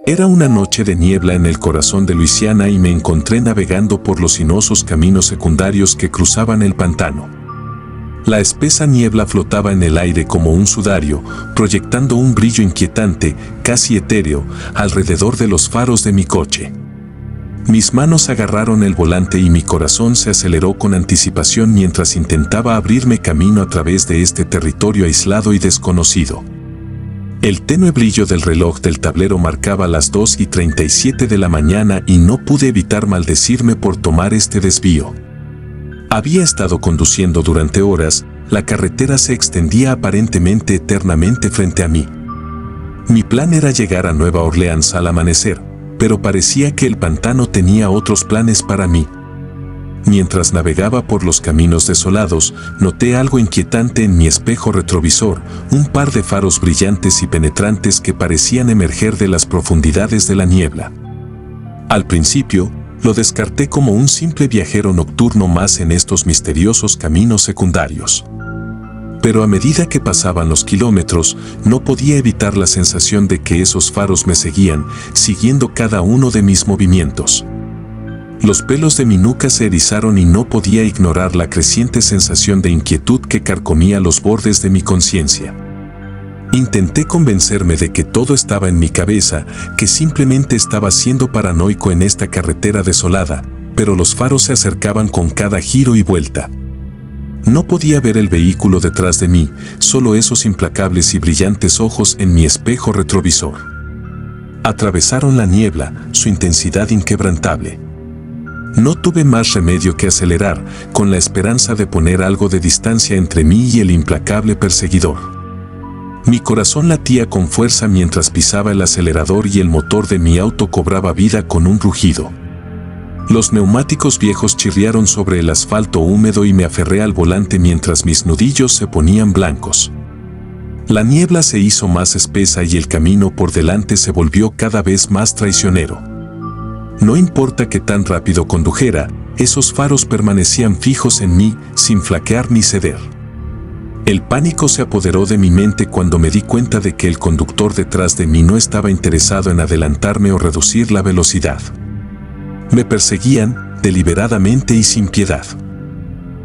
Era una noche de niebla en el corazón de Luisiana y me encontré navegando por los sinuosos caminos secundarios que cruzaban el pantano. La espesa niebla flotaba en el aire como un sudario, proyectando un brillo inquietante, casi etéreo, alrededor de los faros de mi coche. Mis manos agarraron el volante y mi corazón se aceleró con anticipación mientras intentaba abrirme camino a través de este territorio aislado y desconocido. El tenue brillo del reloj del tablero marcaba las 2:37 de la mañana y no pude evitar maldecirme por tomar este desvío. Había estado conduciendo durante horas, la carretera se extendía aparentemente eternamente frente a mí. Mi plan era llegar a Nueva Orleans al amanecer, pero parecía que el pantano tenía otros planes para mí. Mientras navegaba por los caminos desolados, noté algo inquietante en mi espejo retrovisor, un par de faros brillantes y penetrantes que parecían emerger de las profundidades de la niebla. Al principio, lo descarté como un simple viajero nocturno más en estos misteriosos caminos secundarios. Pero a medida que pasaban los kilómetros, no podía evitar la sensación de que esos faros me seguían, siguiendo cada uno de mis movimientos. Los pelos de mi nuca se erizaron y no podía ignorar la creciente sensación de inquietud que carcomía los bordes de mi conciencia. Intenté convencerme de que todo estaba en mi cabeza, que simplemente estaba siendo paranoico en esta carretera desolada, pero los faros se acercaban con cada giro y vuelta. No podía ver el vehículo detrás de mí, solo esos implacables y brillantes ojos en mi espejo retrovisor. Atravesaron la niebla, su intensidad inquebrantable. No tuve más remedio que acelerar, con la esperanza de poner algo de distancia entre mí y el implacable perseguidor. Mi corazón latía con fuerza mientras pisaba el acelerador y el motor de mi auto cobraba vida con un rugido. Los neumáticos viejos chirriaron sobre el asfalto húmedo y me aferré al volante mientras mis nudillos se ponían blancos. La niebla se hizo más espesa y el camino por delante se volvió cada vez más traicionero. No importa qué tan rápido condujera, esos faros permanecían fijos en mí, sin flaquear ni ceder. El pánico se apoderó de mi mente cuando me di cuenta de que el conductor detrás de mí no estaba interesado en adelantarme o reducir la velocidad. Me perseguían, deliberadamente y sin piedad.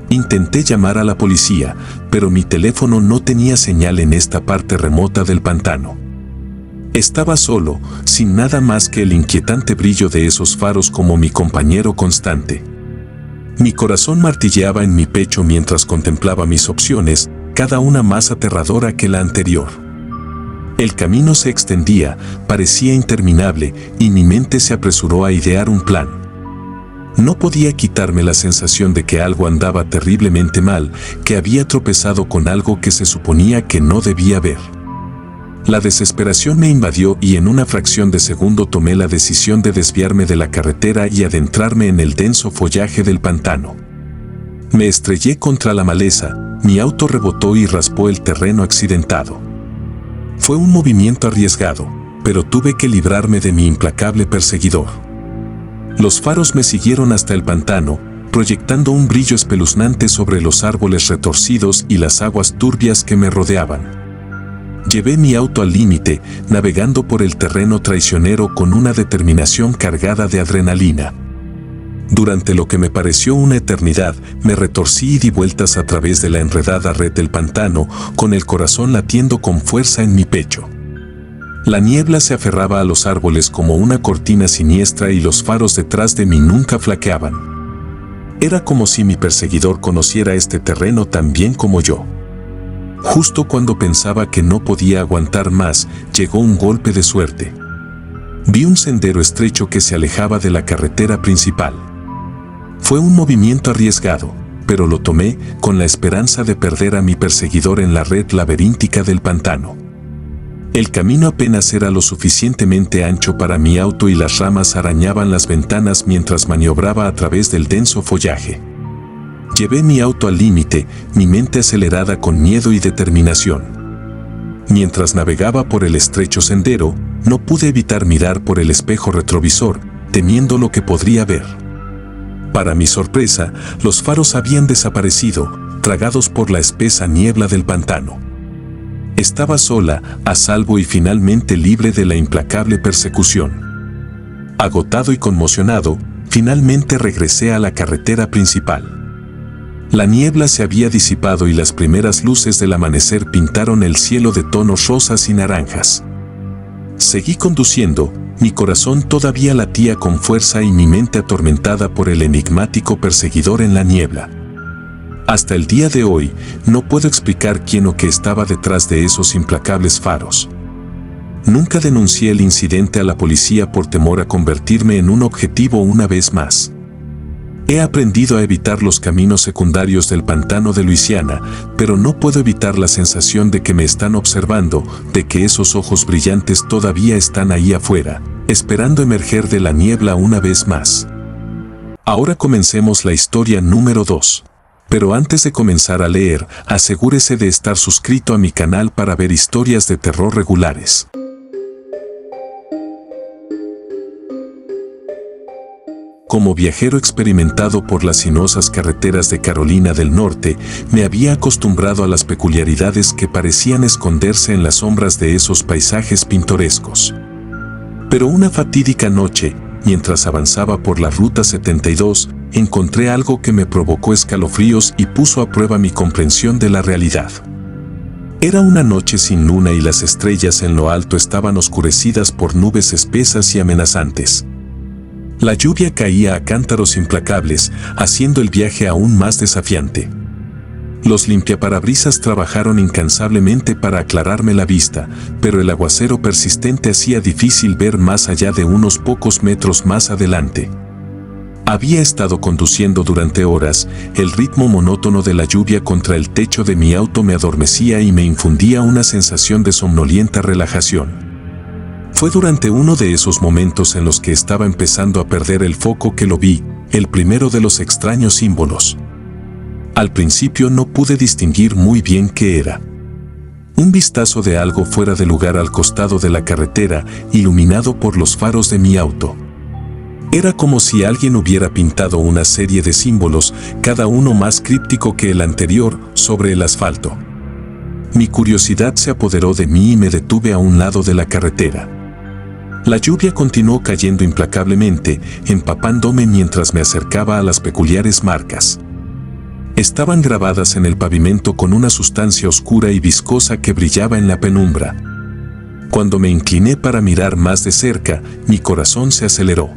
Intenté llamar a la policía, pero mi teléfono no tenía señal en esta parte remota del pantano. Estaba solo, sin nada más que el inquietante brillo de esos faros como mi compañero constante. Mi corazón martilleaba en mi pecho mientras contemplaba mis opciones, cada una más aterradora que la anterior. El camino se extendía, parecía interminable, y mi mente se apresuró a idear un plan. No podía quitarme la sensación de que algo andaba terriblemente mal, que había tropezado con algo que se suponía que no debía ver. La desesperación me invadió y en una fracción de segundo tomé la decisión de desviarme de la carretera y adentrarme en el denso follaje del pantano. Me estrellé contra la maleza, mi auto rebotó y raspó el terreno accidentado. Fue un movimiento arriesgado, pero tuve que librarme de mi implacable perseguidor. Los faros me siguieron hasta el pantano, proyectando un brillo espeluznante sobre los árboles retorcidos y las aguas turbias que me rodeaban. Llevé mi auto al límite, navegando por el terreno traicionero con una determinación cargada de adrenalina. Durante lo que me pareció una eternidad, me retorcí y di vueltas a través de la enredada red del pantano, con el corazón latiendo con fuerza en mi pecho. La niebla se aferraba a los árboles como una cortina siniestra y los faros detrás de mí nunca flaqueaban. Era como si mi perseguidor conociera este terreno tan bien como yo. Justo cuando pensaba que no podía aguantar más, llegó un golpe de suerte. Vi un sendero estrecho que se alejaba de la carretera principal. Fue un movimiento arriesgado, pero lo tomé con la esperanza de perder a mi perseguidor en la red laberíntica del pantano. El camino apenas era lo suficientemente ancho para mi auto y las ramas arañaban las ventanas mientras maniobraba a través del denso follaje. Llevé mi auto al límite, mi mente acelerada con miedo y determinación. Mientras navegaba por el estrecho sendero, no pude evitar mirar por el espejo retrovisor, temiendo lo que podría ver. Para mi sorpresa, los faros habían desaparecido, tragados por la espesa niebla del pantano. Estaba sola, a salvo y finalmente libre de la implacable persecución. Agotado y conmocionado, finalmente regresé a la carretera principal. La niebla se había disipado y las primeras luces del amanecer pintaron el cielo de tonos rosas y naranjas. Seguí conduciendo, mi corazón todavía latía con fuerza y mi mente atormentada por el enigmático perseguidor en la niebla. Hasta el día de hoy, no puedo explicar quién o qué estaba detrás de esos implacables faros. Nunca denuncié el incidente a la policía por temor a convertirme en un objetivo una vez más. He aprendido a evitar los caminos secundarios del pantano de Luisiana, pero no puedo evitar la sensación de que me están observando, de que esos ojos brillantes todavía están ahí afuera, esperando emerger de la niebla una vez más. Ahora comencemos la historia número 2. Pero antes de comenzar a leer, asegúrese de estar suscrito a mi canal para ver historias de terror regulares. Como viajero experimentado por las sinuosas carreteras de Carolina del Norte, me había acostumbrado a las peculiaridades que parecían esconderse en las sombras de esos paisajes pintorescos. Pero una fatídica noche, mientras avanzaba por la Ruta 72, encontré algo que me provocó escalofríos y puso a prueba mi comprensión de la realidad. Era una noche sin luna y las estrellas en lo alto estaban oscurecidas por nubes espesas y amenazantes. La lluvia caía a cántaros implacables, haciendo el viaje aún más desafiante. Los limpiaparabrisas trabajaron incansablemente para aclararme la vista, pero el aguacero persistente hacía difícil ver más allá de unos pocos metros más adelante. Había estado conduciendo durante horas, el ritmo monótono de la lluvia contra el techo de mi auto me adormecía y me infundía una sensación de somnolienta relajación. Fue durante uno de esos momentos en los que estaba empezando a perder el foco que lo vi, el primero de los extraños símbolos. Al principio no pude distinguir muy bien qué era. Un vistazo de algo fuera de lugar al costado de la carretera, iluminado por los faros de mi auto. Era como si alguien hubiera pintado una serie de símbolos, cada uno más críptico que el anterior, sobre el asfalto. Mi curiosidad se apoderó de mí y me detuve a un lado de la carretera. La lluvia continuó cayendo implacablemente, empapándome mientras me acercaba a las peculiares marcas. Estaban grabadas en el pavimento con una sustancia oscura y viscosa que brillaba en la penumbra. Cuando me incliné para mirar más de cerca, mi corazón se aceleró.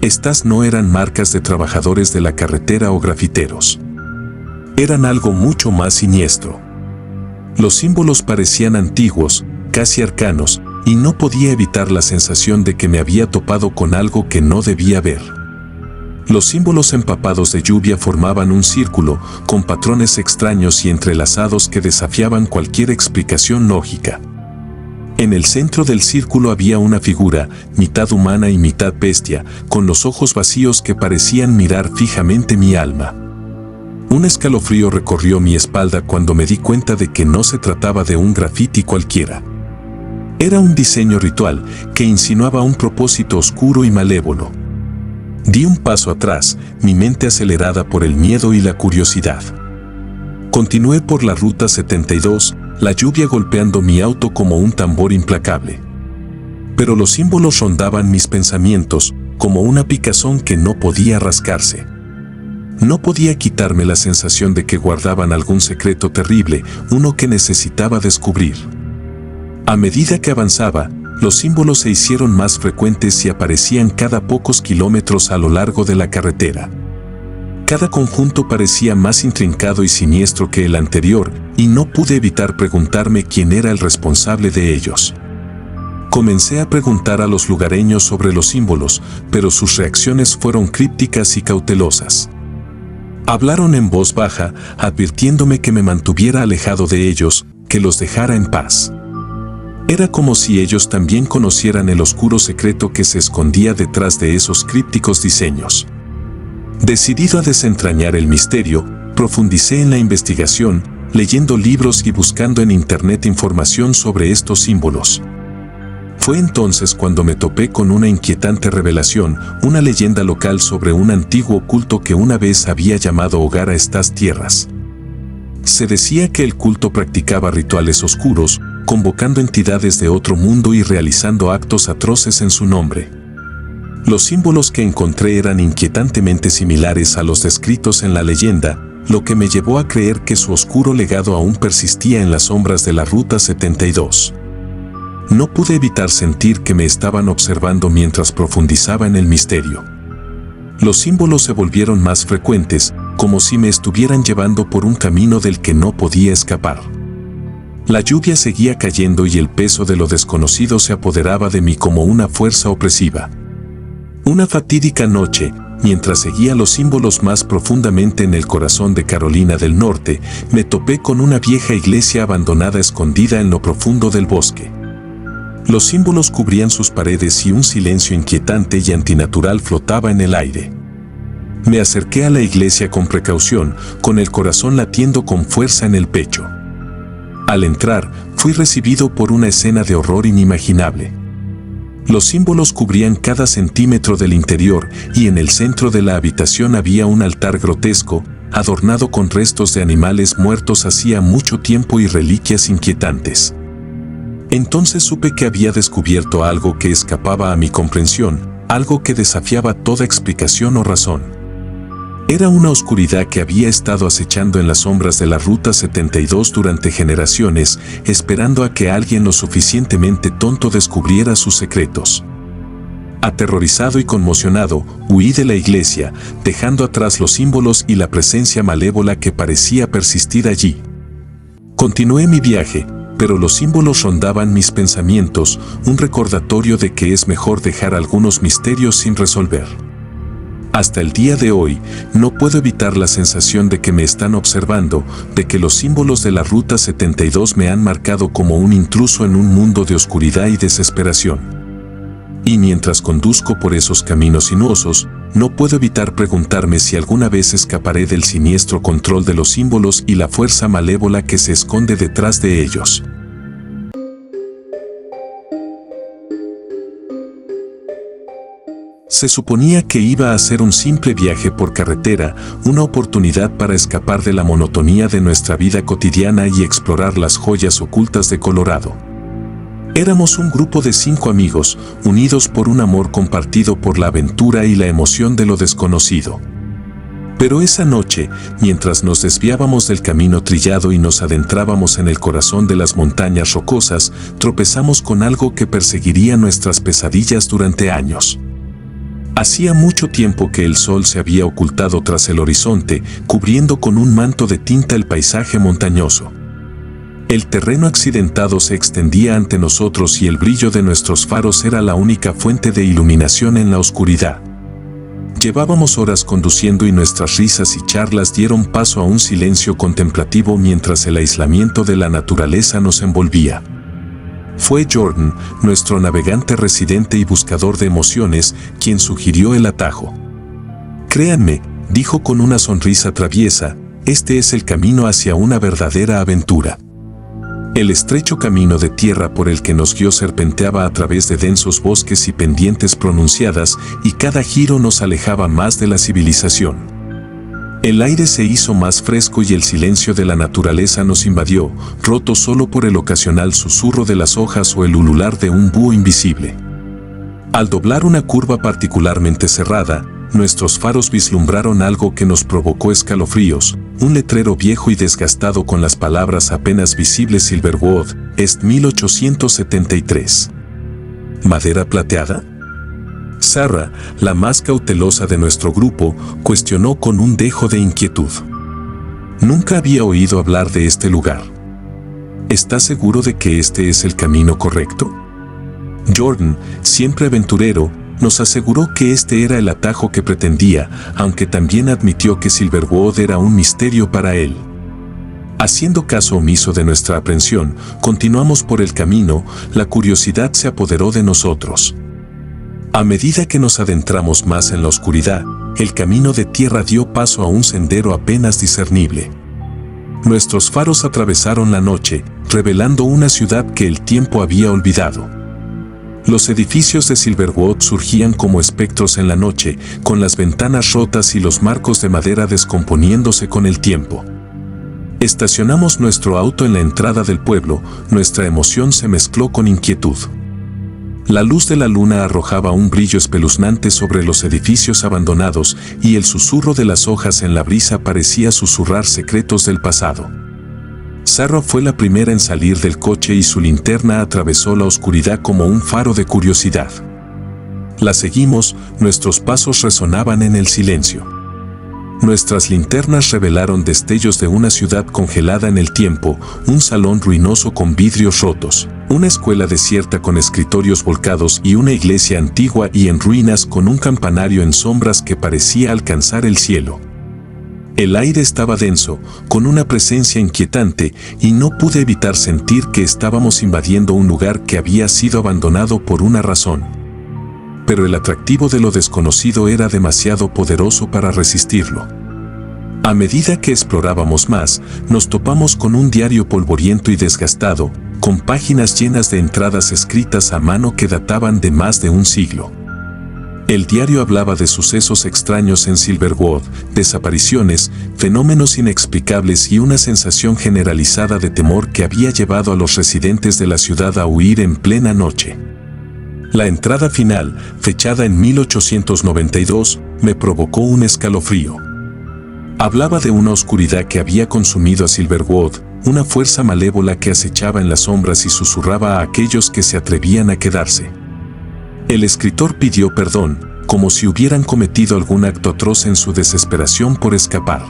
Estas no eran marcas de trabajadores de la carretera o grafiteros. Eran algo mucho más siniestro. Los símbolos parecían antiguos, casi arcanos, y no podía evitar la sensación de que me había topado con algo que no debía ver. Los símbolos empapados de lluvia formaban un círculo, con patrones extraños y entrelazados que desafiaban cualquier explicación lógica. En el centro del círculo había una figura, mitad humana y mitad bestia, con los ojos vacíos que parecían mirar fijamente mi alma. Un escalofrío recorrió mi espalda cuando me di cuenta de que no se trataba de un grafiti cualquiera. Era un diseño ritual que insinuaba un propósito oscuro y malévolo. Di un paso atrás, mi mente acelerada por el miedo y la curiosidad. Continué por la Ruta 72, la lluvia golpeando mi auto como un tambor implacable. Pero los símbolos rondaban mis pensamientos, como una picazón que no podía rascarse. No podía quitarme la sensación de que guardaban algún secreto terrible, uno que necesitaba descubrir. A medida que avanzaba, los símbolos se hicieron más frecuentes y aparecían cada pocos kilómetros a lo largo de la carretera. Cada conjunto parecía más intrincado y siniestro que el anterior, y no pude evitar preguntarme quién era el responsable de ellos. Comencé a preguntar a los lugareños sobre los símbolos, pero sus reacciones fueron crípticas y cautelosas. Hablaron en voz baja, advirtiéndome que me mantuviera alejado de ellos, que los dejara en paz. Era como si ellos también conocieran el oscuro secreto que se escondía detrás de esos crípticos diseños. Decidido a desentrañar el misterio, profundicé en la investigación, leyendo libros y buscando en internet información sobre estos símbolos. Fue entonces cuando me topé con una inquietante revelación, una leyenda local sobre un antiguo culto que una vez había llamado hogar a estas tierras. Se decía que el culto practicaba rituales oscuros, convocando entidades de otro mundo y realizando actos atroces en su nombre. Los símbolos que encontré eran inquietantemente similares a los descritos en la leyenda, lo que me llevó a creer que su oscuro legado aún persistía en las sombras de la Ruta 72. No pude evitar sentir que me estaban observando mientras profundizaba en el misterio. Los símbolos se volvieron más frecuentes, como si me estuvieran llevando por un camino del que no podía escapar. La lluvia seguía cayendo y el peso de lo desconocido se apoderaba de mí como una fuerza opresiva. Una fatídica noche, mientras seguía los símbolos más profundamente en el corazón de Carolina del Norte, me topé con una vieja iglesia abandonada escondida en lo profundo del bosque. Los símbolos cubrían sus paredes y un silencio inquietante y antinatural flotaba en el aire. Me acerqué a la iglesia con precaución, con el corazón latiendo con fuerza en el pecho. Al entrar, fui recibido por una escena de horror inimaginable. Los símbolos cubrían cada centímetro del interior y en el centro de la habitación había un altar grotesco, adornado con restos de animales muertos hacía mucho tiempo y reliquias inquietantes. Entonces supe que había descubierto algo que escapaba a mi comprensión, algo que desafiaba toda explicación o razón. Era una oscuridad que había estado acechando en las sombras de la Ruta 72 durante generaciones, esperando a que alguien lo suficientemente tonto descubriera sus secretos. Aterrorizado y conmocionado, huí de la iglesia, dejando atrás los símbolos y la presencia malévola que parecía persistir allí. Continué mi viaje, pero los símbolos rondaban mis pensamientos, un recordatorio de que es mejor dejar algunos misterios sin resolver. Hasta el día de hoy, no puedo evitar la sensación de que me están observando, de que los símbolos de la Ruta 72 me han marcado como un intruso en un mundo de oscuridad y desesperación. Y mientras conduzco por esos caminos sinuosos, no puedo evitar preguntarme si alguna vez escaparé del siniestro control de los símbolos y la fuerza malévola que se esconde detrás de ellos. Se suponía que iba a ser un simple viaje por carretera, una oportunidad para escapar de la monotonía de nuestra vida cotidiana y explorar las joyas ocultas de Colorado. Éramos un grupo de 5 amigos, unidos por un amor compartido por la aventura y la emoción de lo desconocido. Pero esa noche, mientras nos desviábamos del camino trillado y nos adentrábamos en el corazón de las montañas rocosas, tropezamos con algo que perseguiría nuestras pesadillas durante años. Hacía mucho tiempo que el sol se había ocultado tras el horizonte, cubriendo con un manto de tinta el paisaje montañoso. El terreno accidentado se extendía ante nosotros y el brillo de nuestros faros era la única fuente de iluminación en la oscuridad. Llevábamos horas conduciendo y nuestras risas y charlas dieron paso a un silencio contemplativo mientras el aislamiento de la naturaleza nos envolvía. Fue Jordan, nuestro navegante residente y buscador de emociones, quien sugirió el atajo. Créanme, dijo con una sonrisa traviesa, este es el camino hacia una verdadera aventura. El estrecho camino de tierra por el que nos guió serpenteaba a través de densos bosques y pendientes pronunciadas, y cada giro nos alejaba más de la civilización. El aire se hizo más fresco y el silencio de la naturaleza nos invadió, roto solo por el ocasional susurro de las hojas o el ulular de un búho invisible. Al doblar una curva particularmente cerrada, nuestros faros vislumbraron algo que nos provocó escalofríos, un letrero viejo y desgastado con las palabras apenas visibles Silverwood, Est 1873. ¿Madera plateada? Sarah, la más cautelosa de nuestro grupo, cuestionó con un dejo de inquietud. Nunca había oído hablar de este lugar. ¿Estás seguro de que este es el camino correcto? Jordan, siempre aventurero, nos aseguró que este era el atajo que pretendía, aunque también admitió que Silverwood era un misterio para él. Haciendo caso omiso de nuestra aprensión, continuamos por el camino, la curiosidad se apoderó de nosotros. A medida que nos adentramos más en la oscuridad, el camino de tierra dio paso a un sendero apenas discernible. Nuestros faros atravesaron la noche, revelando una ciudad que el tiempo había olvidado. Los edificios de Silverwood surgían como espectros en la noche, con las ventanas rotas y los marcos de madera descomponiéndose con el tiempo. Estacionamos nuestro auto en la entrada del pueblo. Nuestra emoción se mezcló con inquietud. La luz de la luna arrojaba un brillo espeluznante sobre los edificios abandonados y el susurro de las hojas en la brisa parecía susurrar secretos del pasado. Sarah fue la primera en salir del coche y su linterna atravesó la oscuridad como un faro de curiosidad. La seguimos, nuestros pasos resonaban en el silencio. Nuestras linternas revelaron destellos de una ciudad congelada en el tiempo, un salón ruinoso con vidrios rotos, una escuela desierta con escritorios volcados y una iglesia antigua y en ruinas con un campanario en sombras que parecía alcanzar el cielo. El aire estaba denso, con una presencia inquietante, y no pude evitar sentir que estábamos invadiendo un lugar que había sido abandonado por una razón. Pero el atractivo de lo desconocido era demasiado poderoso para resistirlo. A medida que explorábamos más, nos topamos con un diario polvoriento y desgastado, con páginas llenas de entradas escritas a mano que databan de más de un siglo. El diario hablaba de sucesos extraños en Silverwood, desapariciones, fenómenos inexplicables y una sensación generalizada de temor que había llevado a los residentes de la ciudad a huir en plena noche. La entrada final, fechada en 1892, me provocó un escalofrío. Hablaba de una oscuridad que había consumido a Silverwood, una fuerza malévola que acechaba en las sombras y susurraba a aquellos que se atrevían a quedarse. El escritor pidió perdón, como si hubieran cometido algún acto atroz en su desesperación por escapar.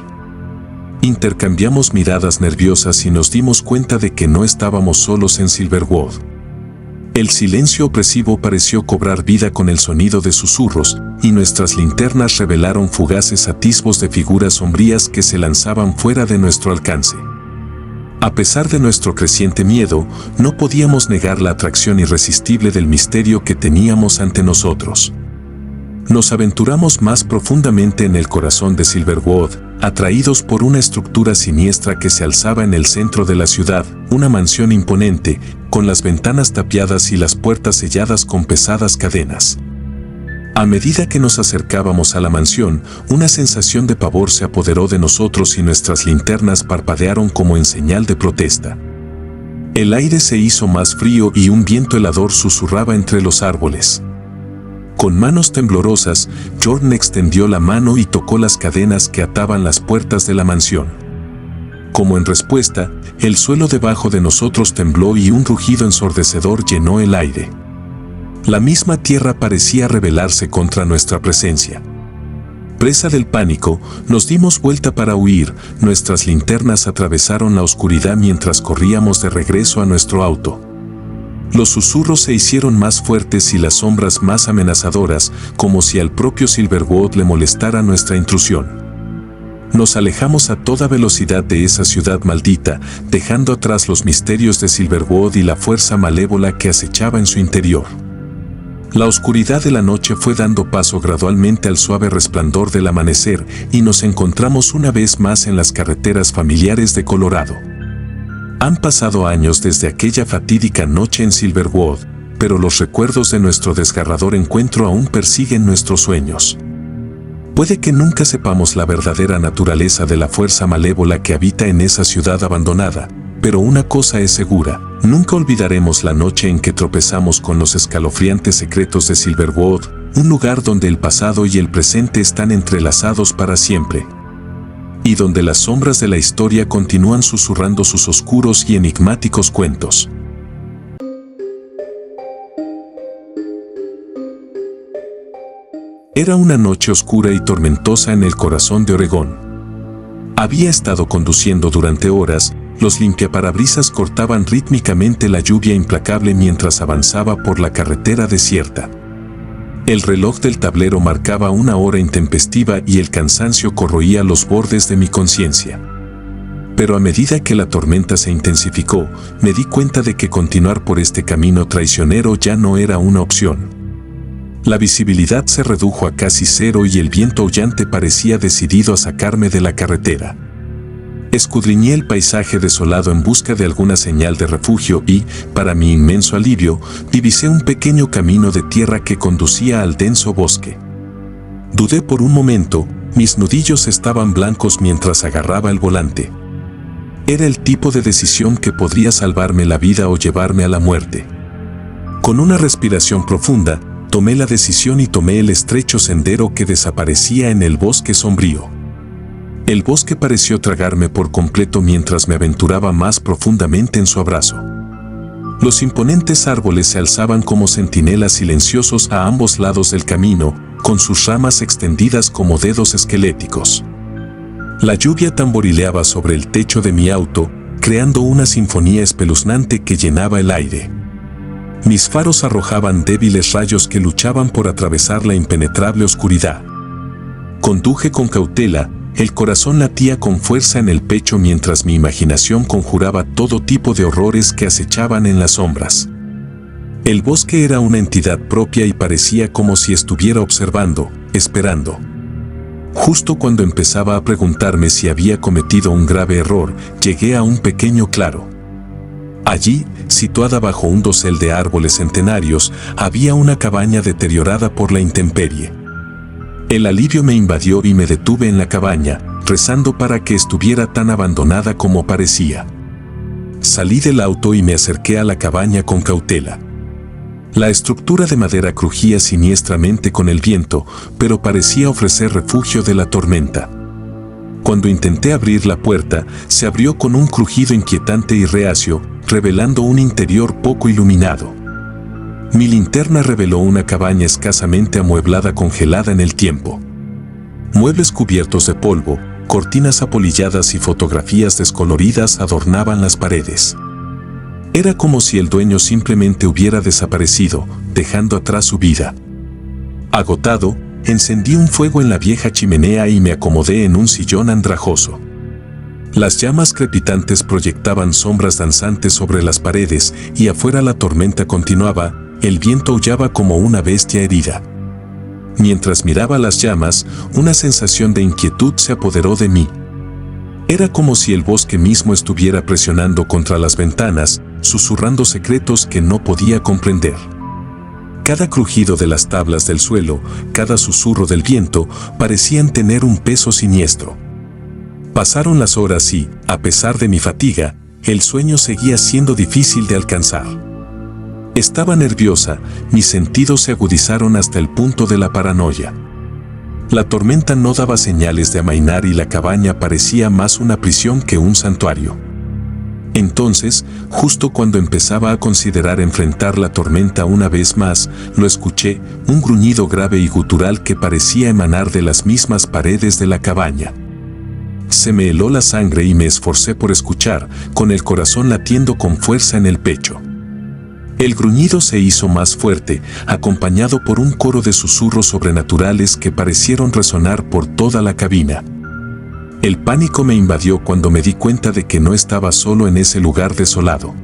Intercambiamos miradas nerviosas y nos dimos cuenta de que no estábamos solos en Silverwood. El silencio opresivo pareció cobrar vida con el sonido de susurros, y nuestras linternas revelaron fugaces atisbos de figuras sombrías que se lanzaban fuera de nuestro alcance. A pesar de nuestro creciente miedo, no podíamos negar la atracción irresistible del misterio que teníamos ante nosotros. Nos aventuramos más profundamente en el corazón de Silverwood, atraídos por una estructura siniestra que se alzaba en el centro de la ciudad, una mansión imponente, con las ventanas tapiadas y las puertas selladas con pesadas cadenas. A medida que nos acercábamos a la mansión, una sensación de pavor se apoderó de nosotros y nuestras linternas parpadearon como en señal de protesta. El aire se hizo más frío y un viento helador susurraba entre los árboles. Con manos temblorosas, Jordan extendió la mano y tocó las cadenas que ataban las puertas de la mansión. Como en respuesta, el suelo debajo de nosotros tembló y un rugido ensordecedor llenó el aire. La misma tierra parecía rebelarse contra nuestra presencia. Presa del pánico, nos dimos vuelta para huir, nuestras linternas atravesaron la oscuridad mientras corríamos de regreso a nuestro auto. Los susurros se hicieron más fuertes y las sombras más amenazadoras, como si al propio Silverwood le molestara nuestra intrusión. Nos alejamos a toda velocidad de esa ciudad maldita, dejando atrás los misterios de Silverwood y la fuerza malévola que acechaba en su interior. La oscuridad de la noche fue dando paso gradualmente al suave resplandor del amanecer y nos encontramos una vez más en las carreteras familiares de Colorado. Han pasado años desde aquella fatídica noche en Silverwood, pero los recuerdos de nuestro desgarrador encuentro aún persiguen nuestros sueños. Puede que nunca sepamos la verdadera naturaleza de la fuerza malévola que habita en esa ciudad abandonada, pero una cosa es segura, nunca olvidaremos la noche en que tropezamos con los escalofriantes secretos de Silverwood, un lugar donde el pasado y el presente están entrelazados para siempre. Y donde las sombras de la historia continúan susurrando sus oscuros y enigmáticos cuentos. Era una noche oscura y tormentosa en el corazón de Oregón. Había estado conduciendo durante horas, los limpiaparabrisas cortaban rítmicamente la lluvia implacable mientras avanzaba por la carretera desierta. El reloj del tablero marcaba una hora intempestiva y el cansancio corroía los bordes de mi conciencia. Pero a medida que la tormenta se intensificó, me di cuenta de que continuar por este camino traicionero ya no era una opción. La visibilidad se redujo a casi cero y el viento aullante parecía decidido a sacarme de la carretera. Escudriñé el paisaje desolado en busca de alguna señal de refugio y, para mi inmenso alivio, divisé un pequeño camino de tierra que conducía al denso bosque. Dudé por un momento, mis nudillos estaban blancos mientras agarraba el volante. Era el tipo de decisión que podría salvarme la vida o llevarme a la muerte. Con una respiración profunda, tomé la decisión y tomé el estrecho sendero que desaparecía en el bosque sombrío. El bosque pareció tragarme por completo mientras me aventuraba más profundamente en su abrazo. Los imponentes árboles se alzaban como centinelas silenciosos a ambos lados del camino, con sus ramas extendidas como dedos esqueléticos. La lluvia tamborileaba sobre el techo de mi auto, creando una sinfonía espeluznante que llenaba el aire. Mis faros arrojaban débiles rayos que luchaban por atravesar la impenetrable oscuridad. Conduje con cautela, el corazón latía con fuerza en el pecho mientras mi imaginación conjuraba todo tipo de horrores que acechaban en las sombras. El bosque era una entidad propia y parecía como si estuviera observando, esperando. Justo cuando empezaba a preguntarme si había cometido un grave error, llegué a un pequeño claro. Allí, situada bajo un dosel de árboles centenarios, había una cabaña deteriorada por la intemperie. El alivio me invadió y me detuve en la cabaña, rezando para que estuviera tan abandonada como parecía. Salí del auto y me acerqué a la cabaña con cautela. La estructura de madera crujía siniestramente con el viento, pero parecía ofrecer refugio de la tormenta. Cuando intenté abrir la puerta, se abrió con un crujido inquietante y reacio, revelando un interior poco iluminado. Mi linterna reveló una cabaña escasamente amueblada congelada en el tiempo. Muebles cubiertos de polvo, cortinas apolilladas y fotografías descoloridas adornaban las paredes. Era como si el dueño simplemente hubiera desaparecido, dejando atrás su vida. Agotado, encendí un fuego en la vieja chimenea y me acomodé en un sillón andrajoso. Las llamas crepitantes proyectaban sombras danzantes sobre las paredes y afuera la tormenta continuaba, el viento aullaba como una bestia herida. Mientras miraba las llamas, una sensación de inquietud se apoderó de mí. Era como si el bosque mismo estuviera presionando contra las ventanas, susurrando secretos que no podía comprender. Cada crujido de las tablas del suelo, cada susurro del viento, parecían tener un peso siniestro. Pasaron las horas y, a pesar de mi fatiga, el sueño seguía siendo difícil de alcanzar. Estaba nerviosa, mis sentidos se agudizaron hasta el punto de la paranoia. La tormenta no daba señales de amainar y la cabaña parecía más una prisión que un santuario. Entonces, justo cuando empezaba a considerar enfrentar la tormenta una vez más, lo escuché, un gruñido grave y gutural que parecía emanar de las mismas paredes de la cabaña. Se me heló la sangre y me esforcé por escuchar, con el corazón latiendo con fuerza en el pecho. El gruñido se hizo más fuerte, acompañado por un coro de susurros sobrenaturales que parecieron resonar por toda la cabina. El pánico me invadió cuando me di cuenta de que no estaba solo en ese lugar desolado.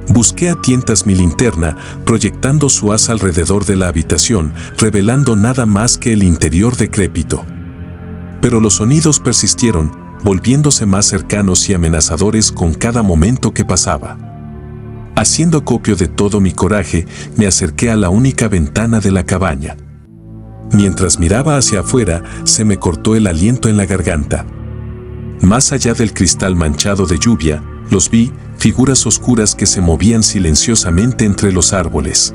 Busqué a tientas mi linterna, proyectando su haz alrededor de la habitación, revelando nada más que el interior decrépito. Pero los sonidos persistieron, volviéndose más cercanos y amenazadores con cada momento que pasaba. Haciendo acopio de todo mi coraje, me acerqué a la única ventana de la cabaña. Mientras miraba hacia afuera, se me cortó el aliento en la garganta. Más allá del cristal manchado de lluvia, los vi, figuras oscuras que se movían silenciosamente entre los árboles.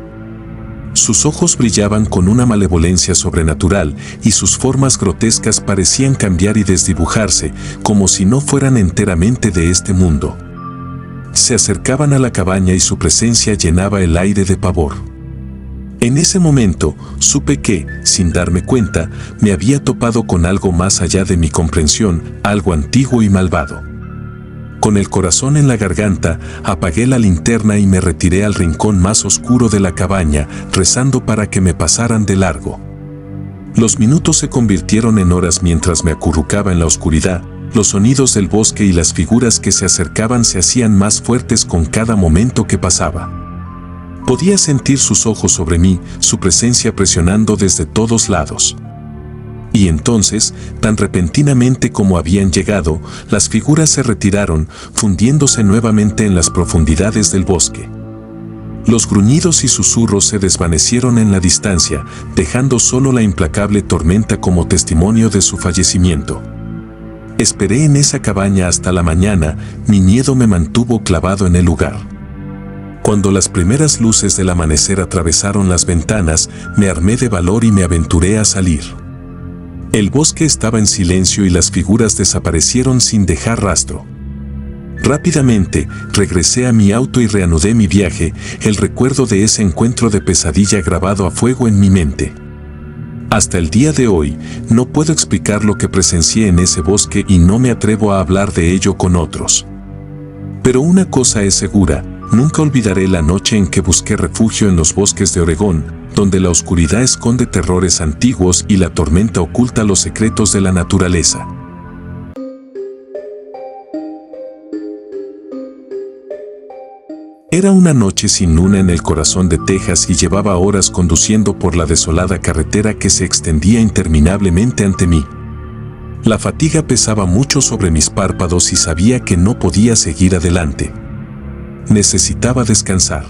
Sus ojos brillaban con una malevolencia sobrenatural y sus formas grotescas parecían cambiar y desdibujarse, como si no fueran enteramente de este mundo. Se acercaban a la cabaña y su presencia llenaba el aire de pavor. En ese momento, supe que, sin darme cuenta, me había topado con algo más allá de mi comprensión, algo antiguo y malvado. Con el corazón en la garganta, apagué la linterna y me retiré al rincón más oscuro de la cabaña, rezando para que me pasaran de largo. Los minutos se convirtieron en horas mientras me acurrucaba en la oscuridad. Los sonidos del bosque y las figuras que se acercaban se hacían más fuertes con cada momento que pasaba. Podía sentir sus ojos sobre mí, su presencia presionando desde todos lados. Y entonces, tan repentinamente como habían llegado, las figuras se retiraron, fundiéndose nuevamente en las profundidades del bosque. Los gruñidos y susurros se desvanecieron en la distancia, dejando solo la implacable tormenta como testimonio de su fallecimiento. Esperé en esa cabaña hasta la mañana, mi miedo me mantuvo clavado en el lugar. Cuando las primeras luces del amanecer atravesaron las ventanas, me armé de valor y me aventuré a salir. El bosque estaba en silencio y las figuras desaparecieron sin dejar rastro. Rápidamente, regresé a mi auto y reanudé mi viaje, el recuerdo de ese encuentro de pesadilla grabado a fuego en mi mente. Hasta el día de hoy, no puedo explicar lo que presencié en ese bosque y no me atrevo a hablar de ello con otros. Pero una cosa es segura, nunca olvidaré la noche en que busqué refugio en los bosques de Oregón, donde la oscuridad esconde terrores antiguos y la tormenta oculta los secretos de la naturaleza. Era una noche sin luna en el corazón de Texas y llevaba horas conduciendo por la desolada carretera que se extendía interminablemente ante mí. La fatiga pesaba mucho sobre mis párpados y sabía que no podía seguir adelante. Necesitaba descansar.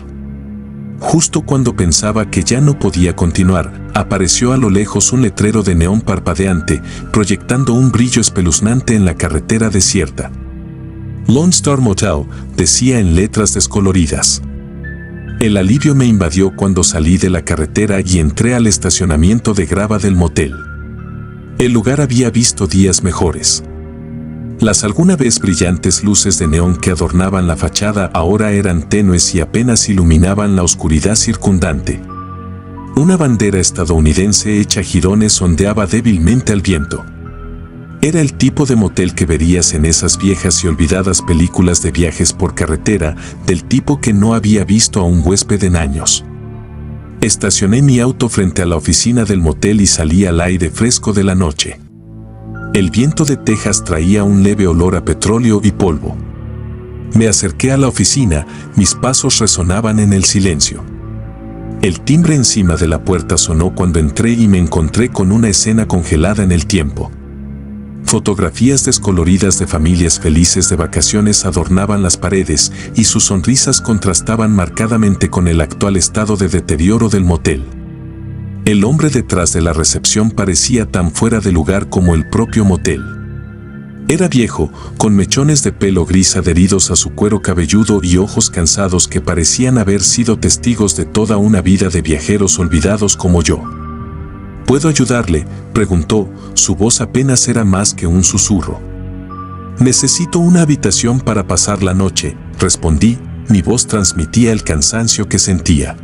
Justo cuando pensaba que ya no podía continuar, apareció a lo lejos un letrero de neón parpadeante, proyectando un brillo espeluznante en la carretera desierta. Lone Star Motel, decía en letras descoloridas. El alivio me invadió cuando salí de la carretera y entré al estacionamiento de grava del motel. El lugar había visto días mejores. Las alguna vez brillantes luces de neón que adornaban la fachada ahora eran tenues y apenas iluminaban la oscuridad circundante. Una bandera estadounidense hecha jirones ondeaba débilmente al viento. Era el tipo de motel que verías en esas viejas y olvidadas películas de viajes por carretera, del tipo que no había visto a un huésped en años. Estacioné mi auto frente a la oficina del motel y salí al aire fresco de la noche. El viento de Texas traía un leve olor a petróleo y polvo. Me acerqué a la oficina, mis pasos resonaban en el silencio. El timbre encima de la puerta sonó cuando entré y me encontré con una escena congelada en el tiempo. Fotografías descoloridas de familias felices de vacaciones adornaban las paredes y sus sonrisas contrastaban marcadamente con el actual estado de deterioro del motel. El hombre detrás de la recepción parecía tan fuera de lugar como el propio motel. Era viejo, con mechones de pelo gris adheridos a su cuero cabelludo y ojos cansados que parecían haber sido testigos de toda una vida de viajeros olvidados como yo. ¿Puedo ayudarle?, preguntó, su voz apenas era más que un susurro. Necesito una habitación para pasar la noche, respondí, mi voz transmitía el cansancio que sentía.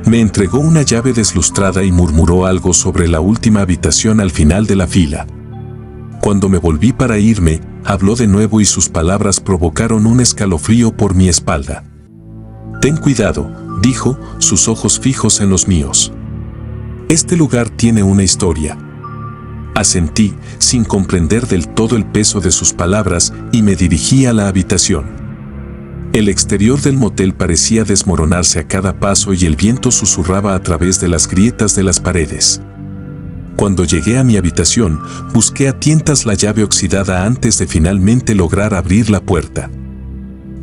Me entregó una llave deslustrada y murmuró algo sobre la última habitación al final de la fila. Cuando me volví para irme, habló de nuevo y sus palabras provocaron un escalofrío por mi espalda. Ten cuidado, dijo, sus ojos fijos en los míos. Este lugar tiene una historia. Asentí, sin comprender del todo el peso de sus palabras, y me dirigí a la habitación. El exterior del motel parecía desmoronarse a cada paso y el viento susurraba a través de las grietas de las paredes. Cuando llegué a mi habitación, busqué a tientas la llave oxidada antes de finalmente lograr abrir la puerta.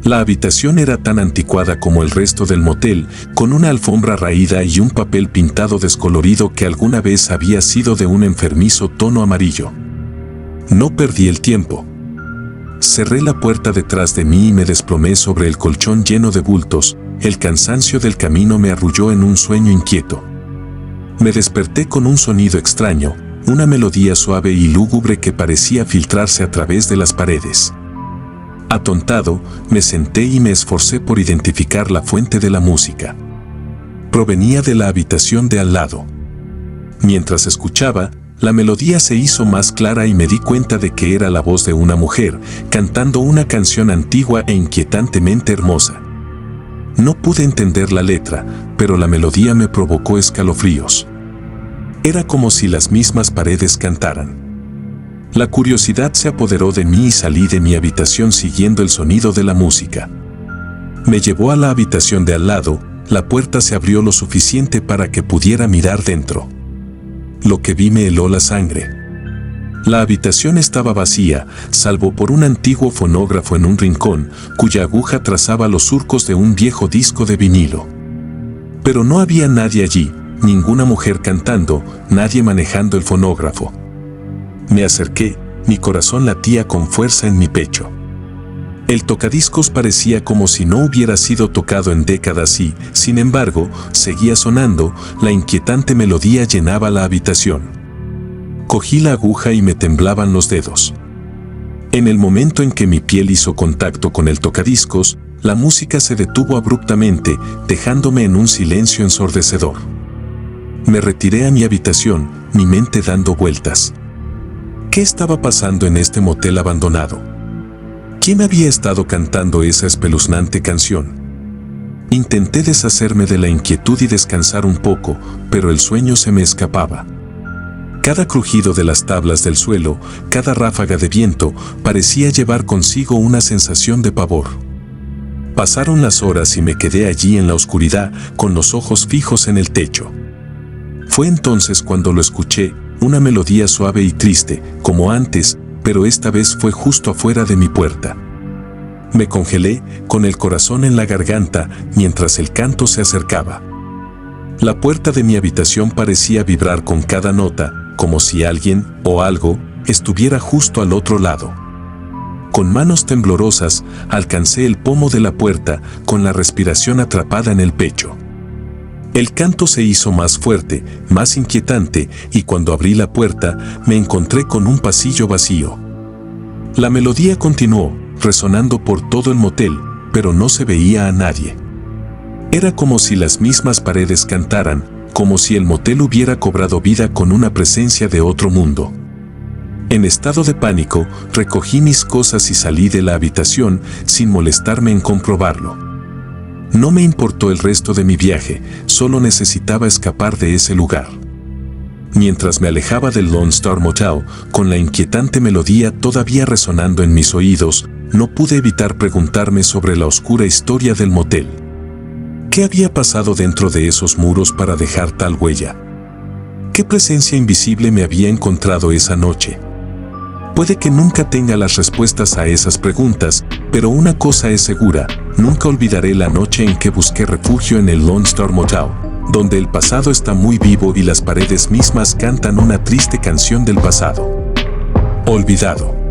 La habitación era tan anticuada como el resto del motel, con una alfombra raída y un papel pintado descolorido que alguna vez había sido de un enfermizo tono amarillo. No perdí el tiempo. Cerré la puerta detrás de mí y me desplomé sobre el colchón lleno de bultos. El cansancio del camino me arrulló en un sueño inquieto. Me desperté con un sonido extraño, una melodía suave y lúgubre que parecía filtrarse a través de las paredes. Atontado, me senté y me esforcé por identificar la fuente de la música. Provenía de la habitación de al lado. Mientras escuchaba, la melodía se hizo más clara y me di cuenta de que era la voz de una mujer, cantando una canción antigua e inquietantemente hermosa. No pude entender la letra, pero la melodía me provocó escalofríos. Era como si las mismas paredes cantaran. La curiosidad se apoderó de mí y salí de mi habitación siguiendo el sonido de la música. Me llevó a la habitación de al lado, la puerta se abrió lo suficiente para que pudiera mirar dentro. Lo que vi me heló la sangre. La habitación estaba vacía, salvo por un antiguo fonógrafo en un rincón, cuya aguja trazaba los surcos de un viejo disco de vinilo. Pero no había nadie allí, ninguna mujer cantando, nadie manejando el fonógrafo. Me acerqué, mi corazón latía con fuerza en mi pecho. El tocadiscos parecía como si no hubiera sido tocado en décadas y, sin embargo, seguía sonando, la inquietante melodía llenaba la habitación. Cogí la aguja y me temblaban los dedos. En el momento en que mi piel hizo contacto con el tocadiscos, la música se detuvo abruptamente, dejándome en un silencio ensordecedor. Me retiré a mi habitación, mi mente dando vueltas. ¿Qué estaba pasando en este motel abandonado? ¿Quién había estado cantando esa espeluznante canción? Intenté deshacerme de la inquietud y descansar un poco, pero el sueño se me escapaba. Cada crujido de las tablas del suelo, cada ráfaga de viento, parecía llevar consigo una sensación de pavor. Pasaron las horas y me quedé allí en la oscuridad, con los ojos fijos en el techo. Fue entonces cuando lo escuché, una melodía suave y triste, como antes, pero esta vez fue justo afuera de mi puerta. Me congelé, con el corazón en la garganta, mientras el canto se acercaba. La puerta de mi habitación parecía vibrar con cada nota, como si alguien, o algo, estuviera justo al otro lado. Con manos temblorosas, alcancé el pomo de la puerta, con la respiración atrapada en el pecho. El canto se hizo más fuerte, más inquietante, y cuando abrí la puerta, me encontré con un pasillo vacío. La melodía continuó, resonando por todo el motel, pero no se veía a nadie. Era como si las mismas paredes cantaran, como si el motel hubiera cobrado vida con una presencia de otro mundo. En estado de pánico, recogí mis cosas y salí de la habitación, sin molestarme en comprobarlo. No me importó el resto de mi viaje, solo necesitaba escapar de ese lugar. Mientras me alejaba del Lone Star Motel, con la inquietante melodía todavía resonando en mis oídos, no pude evitar preguntarme sobre la oscura historia del motel. ¿Qué había pasado dentro de esos muros para dejar tal huella? ¿Qué presencia invisible me había encontrado esa noche? Puede que nunca tenga las respuestas a esas preguntas, pero una cosa es segura, nunca olvidaré la noche en que busqué refugio en el Lone Star Motel, donde el pasado está muy vivo y las paredes mismas cantan una triste canción del pasado. Olvidado.